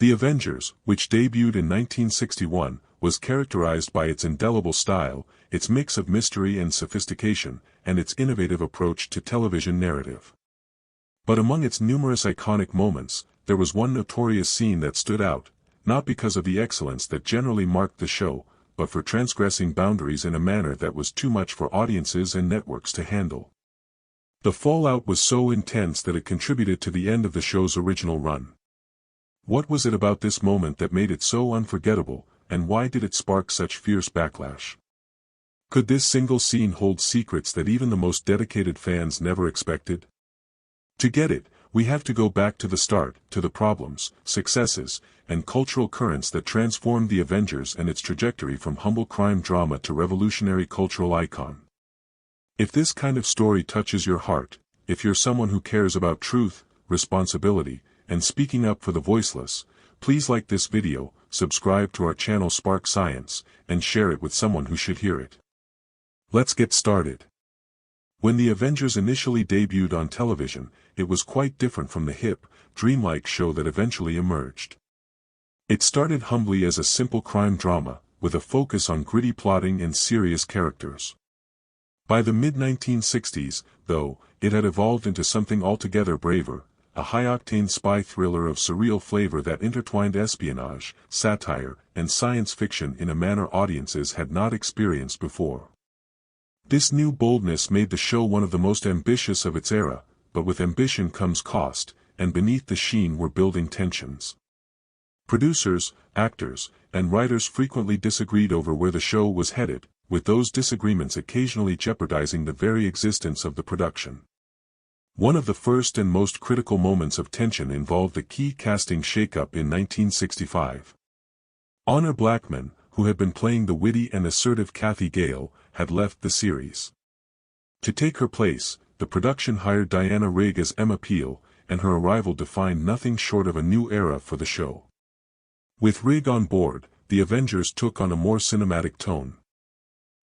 The Avengers, which debuted in 1961, was characterized by its indelible style, its mix of mystery and sophistication, and its innovative approach to television narrative. But among its numerous iconic moments, there was one notorious scene that stood out, not because of the excellence that generally marked the show, but for transgressing boundaries in a manner that was too much for audiences and networks to handle. The fallout was so intense that it contributed to the end of the show's original run. What was it about this moment that made it so unforgettable, and why did it spark such fierce backlash? Could this single scene hold secrets that even the most dedicated fans never expected? To get it, we have to go back to the start, to the problems, successes, and cultural currents that transformed the Avengers and its trajectory from humble crime drama to revolutionary cultural icon. If this kind of story touches your heart, if you're someone who cares about truth, responsibility, and speaking up for the voiceless, please like this video, subscribe to our channel Spark Science, and share it with someone who should hear it. Let's get started. When the Avengers initially debuted on television, it was quite different from the hip, dreamlike show that eventually emerged. It started humbly as a simple crime drama, with a focus on gritty plotting and serious characters. By the mid-1960s, though, it had evolved into something altogether braver, a high-octane spy thriller of surreal flavor that intertwined espionage, satire, and science fiction in a manner audiences had not experienced before. This new boldness made the show one of the most ambitious of its era, but with ambition comes cost, and beneath the sheen were building tensions. Producers, actors, and writers frequently disagreed over where the show was headed, with those disagreements occasionally jeopardizing the very existence of the production. One of the first and most critical moments of tension involved a key casting shakeup in 1965. Honor Blackman, who had been playing the witty and assertive Kathy Gale, had left the series. To take her place, the production hired Diana Rigg as Emma Peel, and her arrival defined nothing short of a new era for the show. With Rigg on board, the Avengers took on a more cinematic tone.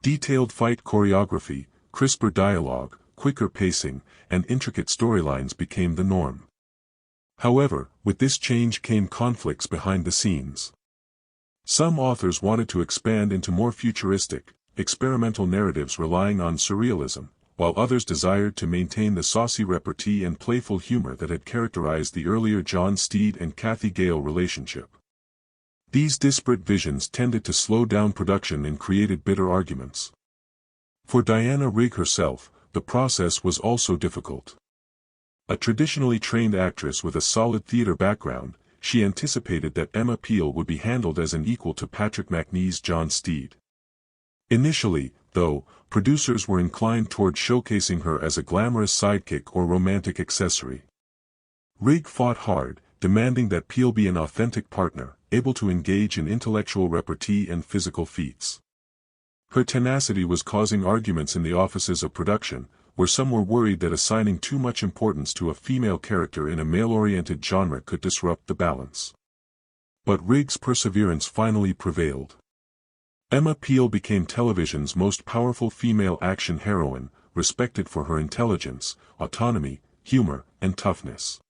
Detailed fight choreography, crisper dialogue, quicker pacing, and intricate storylines became the norm. However, with this change came conflicts behind the scenes. Some authors wanted to expand into more futuristic, experimental narratives relying on surrealism, while others desired to maintain the saucy repartee and playful humor that had characterized the earlier John Steed and Kathy Gale relationship. These disparate visions tended to slow down production and created bitter arguments. For Diana Rigg herself, the process was also difficult. A traditionally trained actress with a solid theater background, she anticipated that Emma Peel would be handled as an equal to Patrick Macnee's John Steed. Initially, though, producers were inclined toward showcasing her as a glamorous sidekick or romantic accessory. Rigg fought hard, demanding that Peel be an authentic partner, able to engage in intellectual repartee and physical feats. Her tenacity was causing arguments in the offices of production, where some were worried that assigning too much importance to a female character in a male-oriented genre could disrupt the balance. But Rigg's perseverance finally prevailed. Emma Peel became television's most powerful female action heroine, respected for her intelligence, autonomy, humor, and toughness.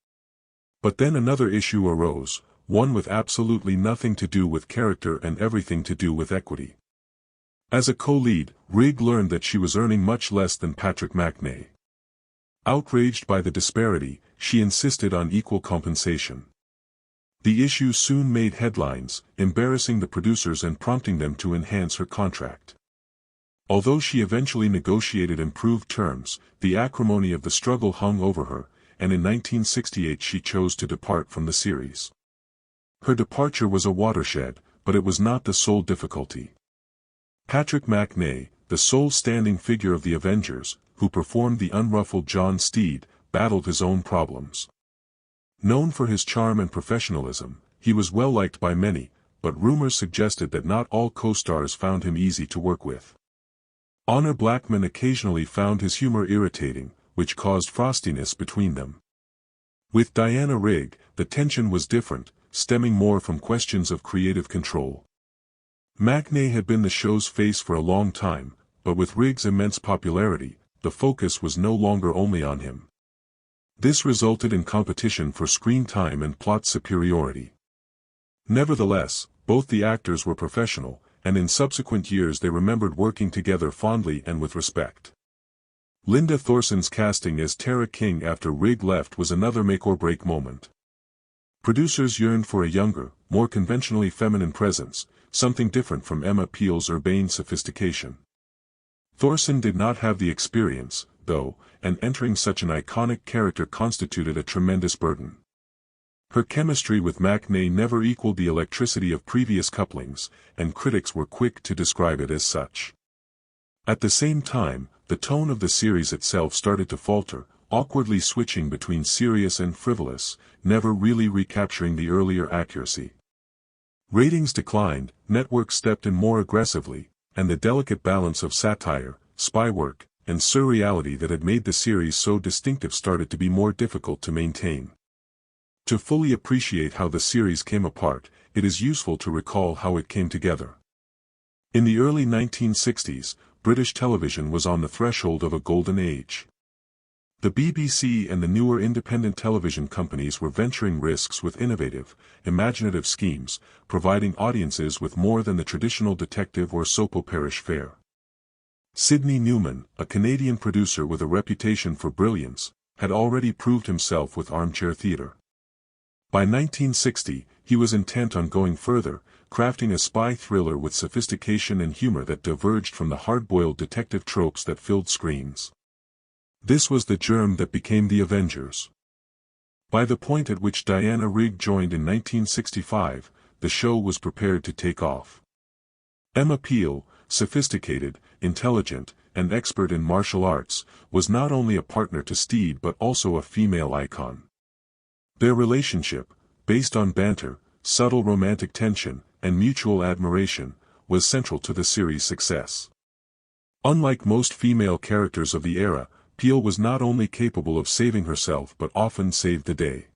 But then another issue arose, one with absolutely nothing to do with character and everything to do with equity. As a co-lead, Rigg learned that she was earning much less than Patrick Macnee. Outraged by the disparity, she insisted on equal compensation. The issue soon made headlines, embarrassing the producers and prompting them to enhance her contract. Although she eventually negotiated improved terms, the acrimony of the struggle hung over her, and in 1968 she chose to depart from the series. Her departure was a watershed, but it was not the sole difficulty. Patrick Macnee, the sole standing figure of the Avengers, who performed the unruffled John Steed, battled his own problems. Known for his charm and professionalism, he was well liked by many, but rumors suggested that not all co-stars found him easy to work with. Honor Blackman occasionally found his humor irritating, which caused frostiness between them. With Diana Rigg, the tension was different, stemming more from questions of creative control. Macnee had been the show's face for a long time, but with Rigg's immense popularity, the focus was no longer only on him. This resulted in competition for screen time and plot superiority. Nevertheless, both the actors were professional, and in subsequent years they remembered working together fondly and with respect. Linda Thorson's casting as Tara King after Rigg left was another make-or-break moment. Producers yearned for a younger, more conventionally feminine presence, something different from Emma Peel's urbane sophistication. Thorson did not have the experience, though, and entering such an iconic character constituted a tremendous burden. Her chemistry with McNay never equaled the electricity of previous couplings, and critics were quick to describe it as such. At the same time, the tone of the series itself started to falter, awkwardly switching between serious and frivolous, never really recapturing the earlier accuracy. Ratings declined, networks stepped in more aggressively, and the delicate balance of satire, spy work, and surreality that had made the series so distinctive started to be more difficult to maintain. To fully appreciate how the series came apart, it is useful to recall how it came together. In the early 1960s, British television was on the threshold of a golden age. The BBC and the newer independent television companies were venturing risks with innovative, imaginative schemes, providing audiences with more than the traditional detective or soap opera fare. Sidney Newman, a Canadian producer with a reputation for brilliance, had already proved himself with armchair theatre. By 1960, he was intent on going further, crafting a spy thriller with sophistication and humor that diverged from the hard-boiled detective tropes that filled screens. This was the germ that became the Avengers. By the point at which Diana Rigg joined in 1965, the show was prepared to take off. Emma Peel, sophisticated, intelligent, and expert in martial arts, was not only a partner to Steed but also a female icon. Their relationship, based on banter, subtle romantic tension, and mutual admiration, was central to the series' success. Unlike most female characters of the era, Peel was not only capable of saving herself but often saved the day.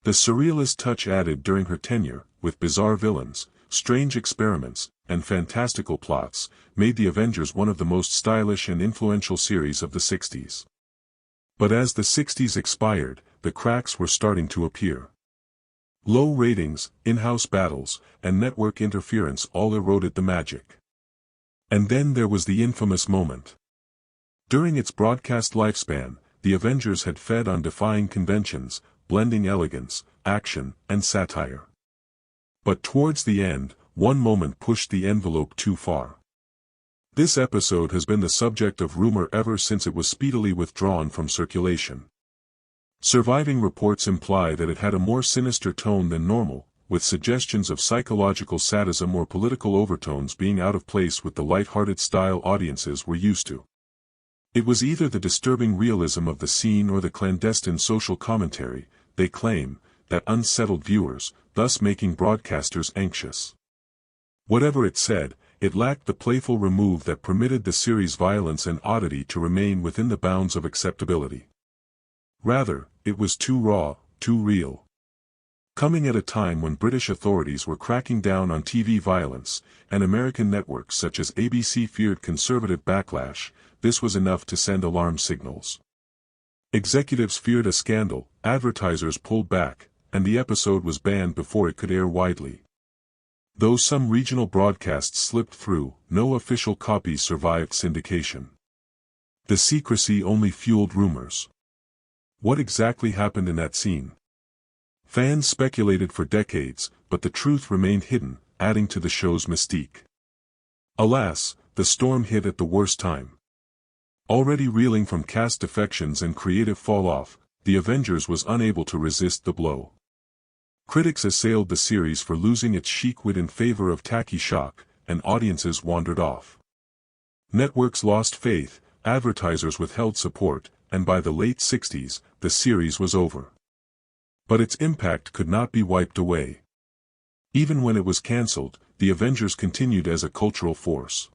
The surrealist touch added during her tenure, with bizarre villains, strange experiments, and fantastical plots, made the Avengers one of the most stylish and influential series of the 60s. But as the 60s expired, the cracks were starting to appear. Low ratings, in-house battles, and network interference all eroded the magic. And then there was the infamous moment. During its broadcast lifespan, the Avengers had fed on defying conventions, blending elegance, action, and satire. But towards the end, one moment pushed the envelope too far. This episode has been the subject of rumor ever since it was speedily withdrawn from circulation. Surviving reports imply that it had a more sinister tone than normal, with suggestions of psychological sadism or political overtones being out of place with the light-hearted style audiences were used to. It was either the disturbing realism of the scene or the clandestine social commentary, they claim, that unsettled viewers, thus making broadcasters anxious. Whatever it said, it lacked the playful remove that permitted the series' violence and oddity to remain within the bounds of acceptability. Rather, it was too raw, too real. Coming at a time when British authorities were cracking down on TV violence, and American networks such as ABC feared conservative backlash, this was enough to send alarm signals. Executives feared a scandal, advertisers pulled back, and the episode was banned before it could air widely. Though some regional broadcasts slipped through, no official copies survived syndication. The secrecy only fueled rumors. What exactly happened in that scene? Fans speculated for decades, but the truth remained hidden, adding to the show's mystique. Alas, the storm hit at the worst time. Already reeling from cast defections and creative fall-off, The Avengers was unable to resist the blow. Critics assailed the series for losing its chic wit in favor of tacky shock, and audiences wandered off. Networks lost faith, advertisers withheld support, and by the late 60s, the series was over. But its impact could not be wiped away. Even when it was cancelled, The Avengers continued as a cultural force.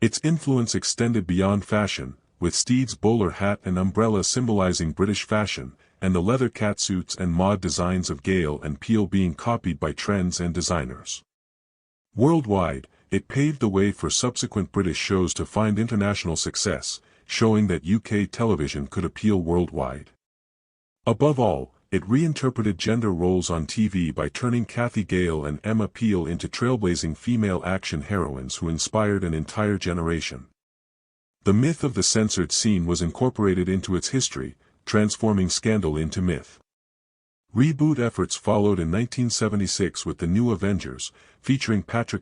Its influence extended beyond fashion, with Steed's bowler hat and umbrella symbolizing British fashion, and the leather catsuits and mod designs of Gale and Peel being copied by trends and designers. Worldwide, it paved the way for subsequent British shows to find international success, showing that UK television could appeal worldwide. Above all, It reinterpreted gender roles on TV by turning Kathy Gale and Emma Peel into trailblazing female action heroines who inspired an entire generation. The myth of the censored scene was incorporated into its history, transforming scandal into myth. Reboot efforts followed in 1976 with the new Avengers, featuring Patrick